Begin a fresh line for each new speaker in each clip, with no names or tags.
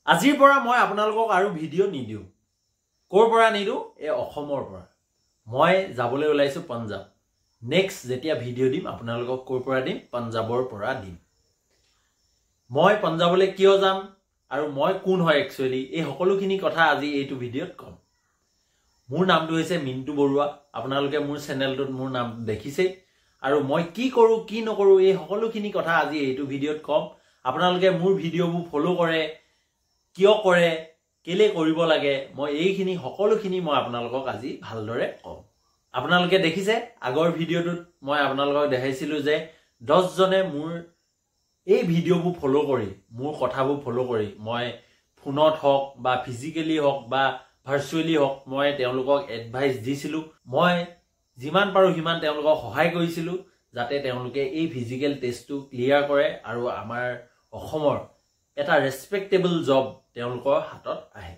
আজিৰ পৰা মই আপোনালোকক আৰু ভিডিঅ' নিদিওঁ কৰ পৰা নিদিওঁ এই অসমৰ পৰা মই যাবলৈ ওলাইছো পঞ্জাব নেক্সট যেতিয়া ভিডিঅ' দিম আপোনালোকক কৰ পৰা দিম পঞ্জাবৰ পৰা দিম মই পঞ্জাবলৈ কিয় যাম আৰু মই কোন হয় একচুৱেলি এই সকলোখিনি কথা আজি এইটো ভিডিঅ'ত কম মোৰ নামটো হৈছে মিন্টু বৰুৱা আপোনালোকে মোৰ চেনেলটোত মোৰ নাম দেখিছে আৰু মই কি কৰো কি নকৰো এই সকলোখিনি কথা আজি এইটো ভিডিঅ'ত কম আপোনালোকে মোৰ ভিডিঅ'বোৰ ফলো কৰে কিয় কৰে কেলে কৰিব লাগে মই এইখিনি সকলোখিনি মই আপোনালোকক আজি ভালদৰে কম আপোনালোকে দেখিছে আগৰ ভিডিঅ'টোত মই আপোনালোকক দেখাইছিলো যে 10 জনে মোৰ এই ভিডিঅ'বোৰ ফলো কৰি মোৰ কথাবোৰ ফলো কৰি মই ফোনত হওক বা ফিজিক্যালি হওক বা ভাৰ্চুৱেলি হওক মই তেওঁলোকক এডভাইস দিছিলো মই যিমান পাৰো হিমান তেওঁলোকক সহায় কৰিছিলো যাতে তেওঁলোকে এই ফিজিক্যাল টেষ্টটো ক্লিয়াৰ কৰে আৰু আমাৰ অসমৰ এটা ৰেসপেক্টেবল জব তেওঁলোকৰ হাতত আহে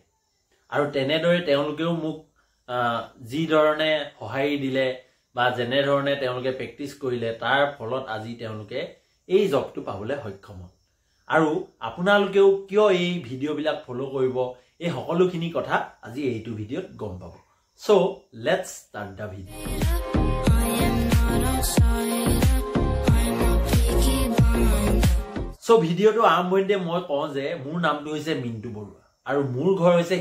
আৰু তেনেদৰে তেওঁলোকেও মোক যি ধৰণে সহায় দিলে বা যেনে ধৰণে তেওঁলোকে প্ৰেক্টিস কৰিলে তাৰ ফলত আজি তেওঁলোকে এই জবটো পাবলৈ সক্ষম আৰু আপোনালোকেও কিয় এই ভিডিঅ' বিলাক ফলো কৰিব এই সকলোখিনি কথা আজি এইটো ভিডিঅ'ত গম পাব so let's start the video' so ভিডিঅ'টো আৰম্ভণিতে মই কওঁ যে মোৰ নামটো হৈছে মিন্টু বৰুৱা আৰু মোৰ ঘৰ হৈছে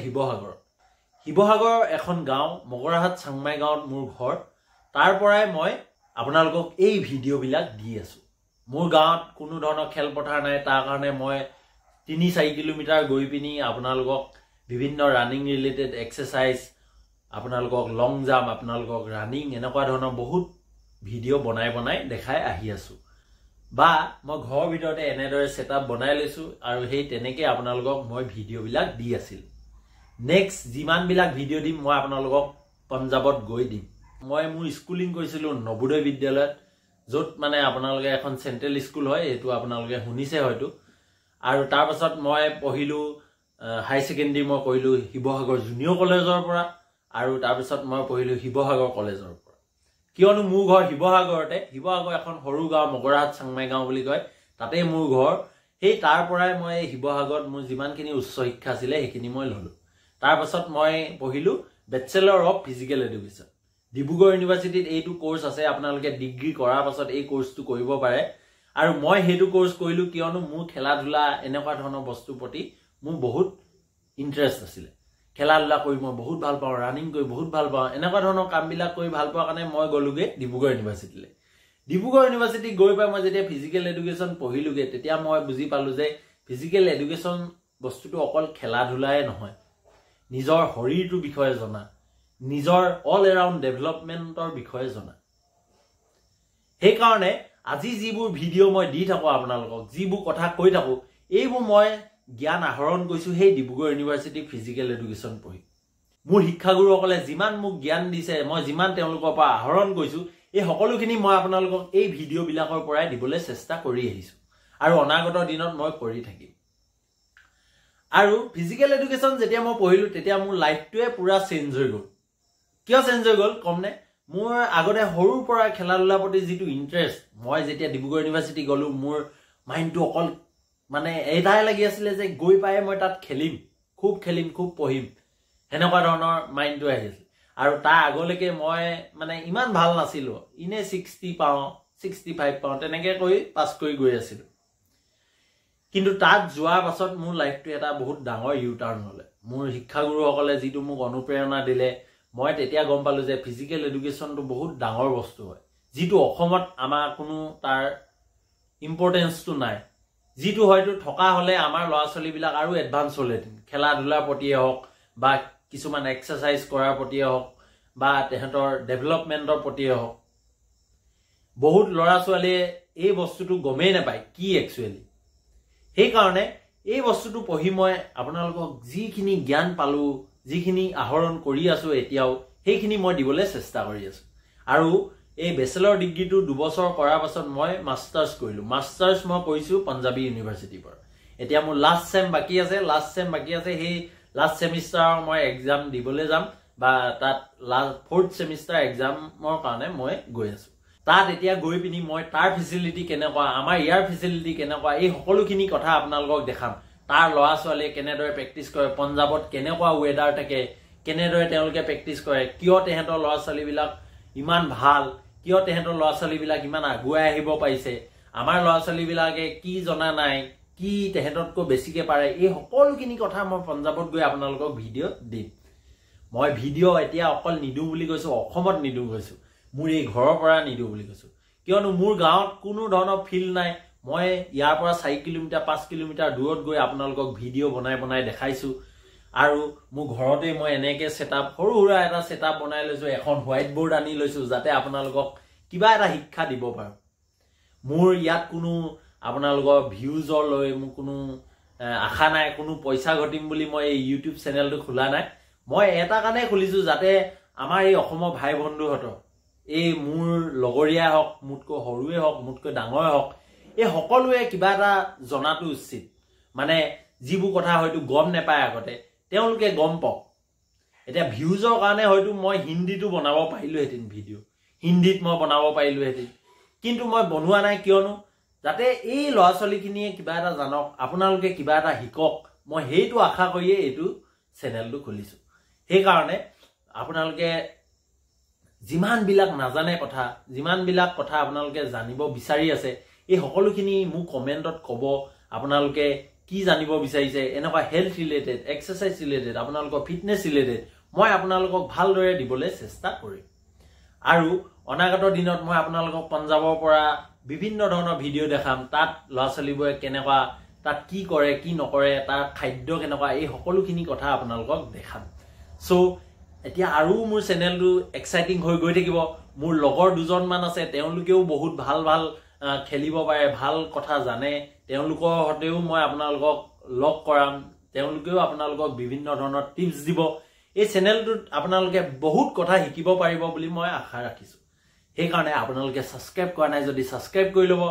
শিৱসাগৰ এখন গাঁও মগৰাহাট চাংমাই গাঁৱত মোৰ ঘৰ তাৰ পৰাই মই আপোনালোকক এই ভিডিঅ' বিলাক দি আছো মোৰ গাঁৱত কোনো ধৰণৰ খেলপথাৰ নাই তাৰ কাৰণে মই 3-4 কিলোমিটাৰ গৈ পিনি আপোনালোকক বিভিন্ন ৰানিং ৰিলেটেড এক্সাৰসাইজ আপোনালোকক লং জাম্প আপোনালোকক ৰানিং এনেকুৱা ধৰণৰ বহুত ভিডিঅ' বনাই দেখাই আহি আছো বা মই ঘৰৰ ভিতৰতে এনেদৰে সেটআপ বনাই লৈছো আৰু সেই তেনেকৈ আপোনালোকক মই ভিডিঅ' বিলাক দি আছিল নেক্সট যিমান বিলাক ভিডিঅ' দিম মই আপোনালোকক পঞ্জাবত গৈ দিম মই মোৰ স্কুলিং কৰিছিলো নবোদয় বিদ্যালয়ত য'ত মানে আপোনালোকে এখন চেন্ট্ৰেল স্কুল হয় এটো আপোনালোকে শুনিছে হয়তো আৰু তাৰ পাছত মই পঢ়িলো হাই সেকেন্ডাৰী মই কৰিলো শিৱসাগৰ জুনিয়ৰ কলেজৰ পৰা আৰু তাৰ পাছত মই পঢ়িলো শিৱসাগৰ কলেজৰ পৰা কিয়নো মোৰ ঘৰ শিৱসাগৰতে শিৱসাগৰ এখন সৰু গাঁও মগৰাহাট চাংমাই গাঁও বুলি কয় তাতে মোৰ ঘৰ সেই তাৰ পৰাই মই শিৱসাগৰত মোৰ যিমানখিনি উচ্চ শিক্ষা আছিল সেইখিনি মই ললো তাৰ পাছত মই পঢ়িলো bachelor of physical education Dibrugarh ইউনিভাৰ্সিটিত এইটো কোৰ্স আছে আপোনালোকে ডিগ্ৰী কৰাৰ পাছত এই কোৰ্সটো কৰিব পাৰে আৰু মই হেতু কোৰ্স কৰিলো কিয়নো মোৰ খেলা ধুলা এনেকুৱা ধৰণৰ বস্তুৰ প্ৰতি মোৰ বহুত ইন্টাৰেষ্ট আছিল খেলা ধুলা কৰি মই বহুত ভাল পাওঁ ৰানিং কৰি বহুত ভাল পাওঁ এনেকুৱা ধৰণৰ কামবিলাক কৰি ভাল পোৱাৰ কাৰণে মই গলোগে ডিব্ৰুগড় ইউনিভাৰ্সিটিলৈ ডিব্ৰুগড় ইউনিভাৰ্সিটি গৈ পাই মই যেতিয়া ফিজিক্যাল এডুকেশ্যন পঢ়িলোগে তেতিয়া মই বুজি পালো যে ফিজিক্যাল এডুকেশ্যন বস্তুটো অকল খেলা ধুলাই নহয় নিজৰ শৰীৰটোৰ বিষয়ে জনা নিজৰ অল এৰাউণ্ড ডেভেলপমেন্টৰ বিষয়ে জনা সেই কাৰণে আজি যিবোৰ ভিডিঅ' মই দি থাকো আপোনালোকক যিবোৰ কথা কৈ থাকো এইবোৰ মই জ্ঞান আহৰণ কৰিছো সেই ডিব্ৰুগড় ইউনিভাৰ্সিটি ফিজিক্যাল এডুকেশ্যন পঢ়ি মোৰ শিক্ষাগুৰুসকলে যিমান মোক জ্ঞান দিছে মই যিমান তেওঁলোকৰ পৰা আহৰণ কৰিছো এই সকলোখিনি মই আপোনালোকক এই ভিডিঅ' বিলাকৰ পৰাই দিবলৈ চেষ্টা কৰি আহিছো আৰু অনাগত দিনত মই কৰি থাকিম আৰু ফিজিক্যাল এডুকেশ্যন যেতিয়া মই পঢ়িলো তেতিয়া মোৰ লাইফটোৱে পুৰা চেঞ্জ হৈ গ'ল কিয় চেঞ্জ হৈ গ'ল কমনে মোৰ আগতে সৰুৰ পৰা খেলা ধুলা প্ৰতি যিটো ইন্টাৰেষ্ট মই যেতিয়া ডিব্ৰুগড় ইউনিভাৰ্সিটি গলো মোৰ মাইন্ডটো অকল মানে এটাই লাগি আছিল যে গৈ পাই মই তাত খেলিম খুব পঢ়িম হেনেকুৱা ধৰণৰ মাইন্ডটো আহিছিল আৰু তাৰ আগলৈকে মই মানে ইমান ভাল নাছিলো ইনে 60 পাওঁ 65 পাওঁ তেনেকৈ কৰি পাছ কৰি গৈ আছিল কিন্তু তাত যোৱাৰ পাছত মোৰ লাইফটো এটা বহুত ডাঙৰ ইউ টাৰ্ণ হলে মোৰ শিক্ষাগুৰুসকলে যিটো মোক অনুপ্ৰেৰণা দিলে মই তেতিয়া গম পালো যে ফিজিক্যাল এডুকেশ্যনটো বহুত ডাঙৰ বস্তু হয় যিটো অসমত আমাৰ কোনো তাৰ ইম্পৰ্টেন্সটো নাই যিটো হয়তো থকা হলে আমাৰ ল'ৰা-ছোৱালী বিলাক আৰু এডভান্স হলে খেলা ধুলাৰ প্ৰতিয়ে হওক বা কিছুমান এক্সাৰসাইজ কৰাৰ প্ৰতিয়ে হওক বা তেহেতৰ ডেভেলপমেন্টৰ প্ৰতিয়ে হওক বহুত ল'ৰা-ছোৱালীয়ে এই বস্তুটো গমেই নাপায় কি একচুৱেলি সেই কাৰণে এই বস্তুটো পঢ়ি মই আপোনালোকক যিখিনি জ্ঞান পালো যিখিনি আহৰণ কৰি আছো এতিয়াও সেইখিনি মই দিবলৈ চেষ্টা কৰি আছো আৰু এই বেচেলৰ ডিগ্ৰীটো 2 বছৰ কৰাৰ পাছত মই মাষ্টাৰ্ছ কৰিলো মাষ্টাৰ্ছ মই কৰিছো পঞ্জাবী ইউনিভাৰ্সিটিৰ পৰা এতিয়া মোৰ লাষ্ট সেম বাকি আছে সেই লাষ্ট সেমিষ্টাৰ মই এক্সাম দিবলৈ যাম বা তাত ফোৰ্থ সেমিষ্টাৰ এক্সামৰ কাৰণে মই গৈ আছো তাত এতিয়া গৈ পিনি মই তাৰ ফেসিলিটি কেনেকুৱা আমাৰ ইয়াৰ ফেসিলিটি কেনেকুৱা এই সকলোখিনি কথা আপোনালোকক দেখাম তাৰ ল'ৰা ছোৱালীয়ে কেনেদৰে প্ৰেক্টিছ কৰে, পঞ্জাৱত কেনেকুৱা ৱেডাৰ থাকে, কেনেদৰে তেওঁলোকে প্ৰেক্টিছ কৰে, কিয় তেহেঁতৰ ল'ৰা ছোৱালীবিলাক ইমান ভাল, কিয় তেহেঁতৰ ল'ৰা ছোৱালীবিলাক ইমান আগুৱাই আহিব পাৰিছে, আমাৰ ল'ৰা ছোৱালীবিলাকে কি জনা নাই, কি তেহেঁততকৈ বেছিকৈ পাৰে, এই সকলোখিনি কথা মই পঞ্জাৱত গৈ আপোনালোকক ভিডিঅ' দিম। মই ভিডিঅ' এতিয়া অকল নিদিওঁ বুলি কৈছোঁ, অসমত নিদিওঁ কৈছোঁ, মোৰ এই ঘৰৰ পৰা নিদিওঁ বুলি কৈছোঁ, কিয়নো মোৰ গাঁৱত কোনো ধৰণৰ ফিল্ড নাই। মই ইয়াৰ পৰা 4 কিলোমিটাৰ 5 কিলোমিটাৰ দূৰত গৈ আপোনালোকক ভিডিঅ' বনাই দেখাইছোঁ। আৰু মোৰ ঘৰতে মই এনেকৈ ছেটআপ, সৰু সুৰা এটা ছেটআপ বনাই লৈছোঁ, এখন হোৱাইট বৰ্ড আনি লৈছোঁ, যাতে আপোনালোকক কিবা এটা শিক্ষা দিব পাৰোঁ। মোৰ ইয়াত কোনো আপোনালোকৰ ভিউজৰ লৈ মোৰ কোনো আশা নাই, কোনো পইচা ঘটিম বুলি মই এই ইউটিউব চেনেলটো খোলা নাই। মই এটা কাৰণেই খুলিছোঁ, যাতে আমাৰ এই অসমৰ ভাই বন্ধুহঁতৰ, এই মোৰ লগৰীয়াই হওক, মোতকৈ সৰুৱে হওক, মোতকৈ ডাঙৰে হওক, এই সকলোৱে কিবা এটা জনাটো উচিত। মানে যিবোৰ কথা হয়তো গম নাপায় আগতে, তেওঁলোকে গম পাওক। এতিয়া ভিউজৰ কাৰণে হয়তো মই হিন্দীটো বনাব পাৰিলোহেঁতেন, ভিডিঅ' হিন্দীত মই বনাব পাৰিলোহেঁতেন, কিন্তু মই বনোৱা নাই, কিয়নো যাতে এই ল'ৰা ছোৱালীখিনিয়ে কিবা এটা জানক, আপোনালোকে কিবা এটা শিকক, মই সেইটো আশা কৰিয়ে এইটো চেনেলটো খুলিছোঁ। সেইকাৰণে আপোনালোকে যিমানবিলাক নাজানে কথা, যিমানবিলাক কথা আপোনালোকে জানিব বিচাৰি আছে, এই সকলোখিনি মোক কমেণ্টত ক'ব। আপোনালোকে কি জানিব বিচাৰিছে, এনেকুৱা হেল্থ ৰিলেটেড, এক্সাৰচাইজ ৰিলেটেড, আপোনালোকৰ ফিটনেছ ৰিলেটেড, মই আপোনালোকক ভালদৰে দিবলৈ চেষ্টা কৰিম। আৰু অনাগত দিনত মই আপোনালোকক পঞ্জাৱৰ পৰা বিভিন্ন ধৰণৰ ভিডিঅ' দেখাম। তাত ল'ৰা ছোৱালীবোৰে কেনেকুৱা, তাত কি কৰে কি নকৰে, তাৰ খাদ্য কেনেকুৱা, এই সকলোখিনি কথা আপোনালোকক দেখাম। চ' এতিয়া আৰু মোৰ চেনেলটো এক্সাইটিং হৈ গৈ থাকিব। মোৰ লগৰ দুজনমান আছে, তেওঁলোকেও বহুত ভাল ভাল খেলিব পাৰে, ভাল কথা জানে, তেওঁলোকৰ সৈতেও মই আপোনালোকক লগ কৰাম, তেওঁলোকেও আপোনালোকক বিভিন্ন ধৰণৰ টিপছ দিব। এই চেনেলটোত আপোনালোকে বহুত কথা শিকিব পাৰিব বুলি মই আশা ৰাখিছোঁ। সেইকাৰণে আপোনালোকে ছাবস্ক্ৰাইব কৰা নাই যদি ছাবস্ক্ৰাইব কৰি ল'ব,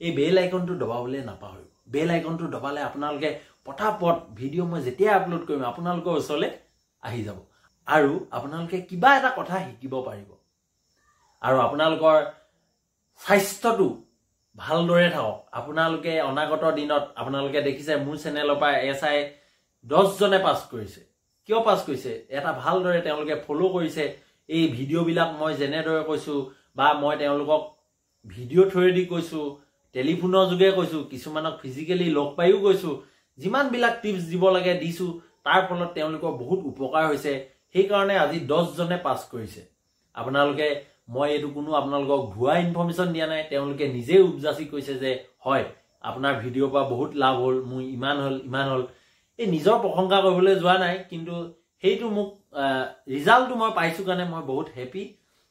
এই বেল আইকনটো দবাবলৈ নাপাহৰিব। বেল আইকনটো দবালে আপোনালোকে পটাপট ভিডিঅ' মই যেতিয়া আপলোড কৰিম আপোনালোকৰ ওচৰলৈ আহি যাব, আৰু আপোনালোকে কিবা এটা কথা শিকিব পাৰিব। আৰু আপোনালোকৰ স্বাস্থ্যটো ভালদৰে থাকক। আপোনালোকে অনাগত দিনত আপোনালোকে দেখিছে মোৰ চেনেলৰ পৰা SI 10জনে পাছ কৰিছে। কিয় পাছ কৰিছে? এটা ভালদৰে তেওঁলোকে ফ'ল' কৰিছে। এই ভিডিঅ'বিলাক মই যেনেদৰে কৈছোঁ, বা মই তেওঁলোকক ভিডিঅ' থ্ৰুৱেদি কৈছোঁ, টেলিফোনৰ যোগে কৈছোঁ, কিছুমানক ফিজিকেলি লগ পাইও কৈছোঁ, যিমানবিলাক টিপছ দিব লাগে দিছোঁ, তাৰ ফলত তেওঁলোকৰ বহুত উপকাৰ হৈছে। সেইকাৰণে আজি 10জনে পাছ কৰিছে। আপোনালোকে, মই এইটো কোনো আপোনালোকক ভুৱা ইনফৰ্মেশ্যন দিয়া নাই, তেওঁলোকে নিজেই উপযাচি কৈছে যে হয় আপোনাৰ ভিডিঅ'ৰ পৰা বহুত লাভ হ'ল, মোৰ ইমান হ'ল। এই নিজৰ প্ৰশংসা কৰিবলৈ যোৱা নাই, কিন্তু সেইটো মোক ৰিজাল্টটো মই পাইছোঁ কাৰণে মই বহুত হেপী।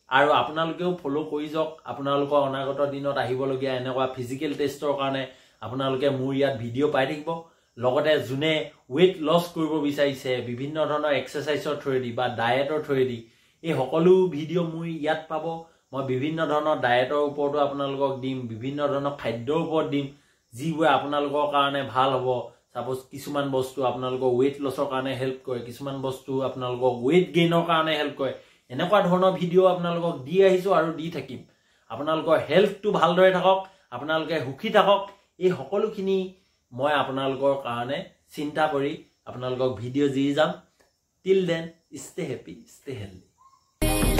আৰু আপোনালোকেও ফ'ল' কৰি যাওক। আপোনালোকৰ অনাগত দিনত আহিবলগীয়া এনেকুৱা ফিজিকেল টেষ্টৰ কাৰণে আপোনালোকে মোৰ ইয়াত ভিডিঅ' পাই থাকিব। লগতে যোনে ৱেইট লছ কৰিব বিচাৰিছে বিভিন্ন ধৰণৰ এক্সাৰচাইজৰ থ্ৰুৱেদি বা ডায়েটৰ থ্ৰুৱেদি, এই সকলো ভিডিঅ' মোৰ ইয়াত পাব। মই বিভিন্ন ধৰণৰ ডায়েটৰ ওপৰতো আপোনালোকক দিম, বিভিন্ন ধৰণৰ খাদ্যৰ ওপৰত দিম, যিবোৰে আপোনালোকৰ কাৰণে ভাল হ'ব। চাপ'জ কিছুমান বস্তু আপোনালোকৰ ৱেইট লছৰ কাৰণে হেল্প কৰে, কিছুমান বস্তু আপোনালোকক ৱেইট গেইনৰ কাৰণে হেল্প কৰে। এনেকুৱা ধৰণৰ ভিডিঅ' আপোনালোকক দি আহিছোঁ আৰু দি থাকিম। আপোনালোকৰ হেল্থটো ভালদৰে থাকক, আপোনালোকে সুখী থাকক, এই সকলোখিনি মই আপোনালোকৰ কাৰণে চিন্তা কৰি আপোনালোকক ভিডিঅ' দি যাম। Till then, stay happy, stay healthy.